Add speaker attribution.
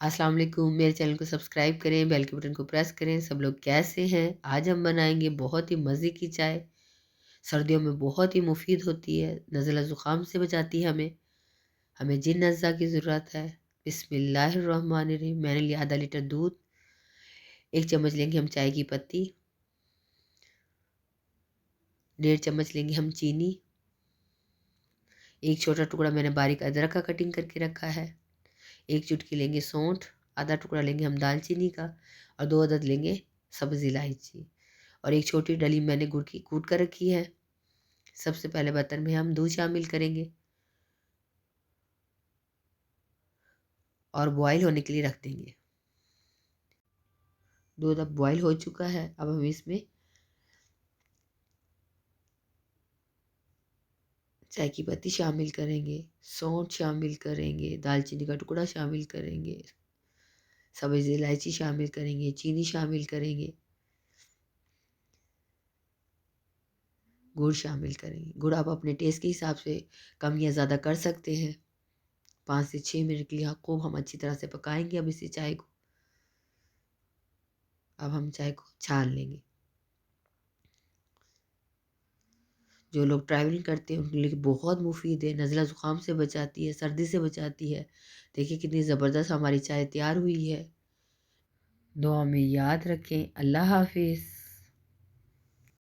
Speaker 1: अस्सलाम वालेकुम। मेरे चैनल को सब्सक्राइब करें, बेल के बटन को प्रेस करें। सब लोग कैसे हैं? आज हम बनाएंगे बहुत ही मज़े की चाय। सर्दियों में बहुत ही मुफीद होती है, नज़ला ज़ुकाम से बचाती है हमें। हमें जिन अज़ा की ज़रूरत है। बिस्मिल्लाहिर्रहमानिर्रहीम। मैंने लिया आधा लीटर दूध। 1 चम्मच लेंगे हम चाय की पत्ती। 1.5 चम्मच लेंगे हम चीनी। एक छोटा टुकड़ा मैंने बारीक अदरक का कटिंग करके रखा है। एक चुटकी लेंगे सौंठ। आधा टुकड़ा लेंगे हम दालचीनी का। और 2 अदद लेंगे सब्ज़ इलायची। और एक छोटी डली मैंने गुड़ की कूट कर रखी है। सबसे पहले बर्तन में हम दूध शामिल करेंगे और बॉईल होने के लिए रख देंगे। दूध अब बॉईल हो चुका है। अब हम इसमें चाय की पत्ती शामिल करेंगे, सौंठ शामिल करेंगे, दालचीनी का टुकड़ा शामिल करेंगे, सब्ज़ इलायची शामिल करेंगे, चीनी शामिल करेंगे, गुड़ शामिल करेंगे। गुड़ आप अपने टेस्ट के हिसाब से कम या ज़्यादा कर सकते हैं। 5 से 6 मिनट के लिए खूब हम अच्छी तरह से पकाएंगे अब इसी चाय को। अब हम चाय को छान लेंगे। जो लोग ट्रैवलिंग करते हैं उनके लिए बहुत मुफीद है, नज़ला ज़ुकाम से बचाती है, सर्दी से बचाती है। देखिए कितनी ज़बरदस्त हमारी चाय तैयार हुई है। दुआ में याद रखें। अल्लाह हाफिज़।